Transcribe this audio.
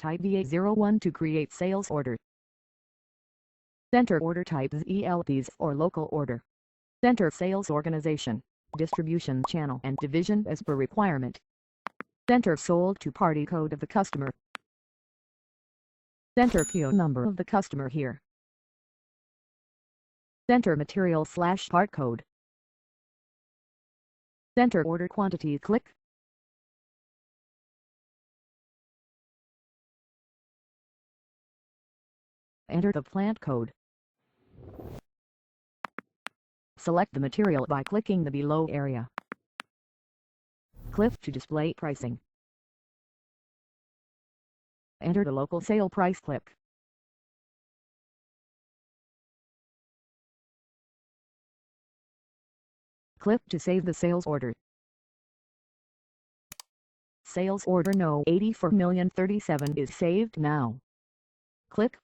type VA01 to create sales order. Enter order type ELPs or local order. Enter sales organization, distribution channel and division as per requirement. Enter sold to party code of the customer. Enter PO number of the customer here. Enter material/part code. Enter order quantity, click. Enter the plant code. Select the material by clicking the below area. Click to display pricing. Enter the local sale price, click. Click to save the sales order. Sales order No. 84,037 is saved now. Click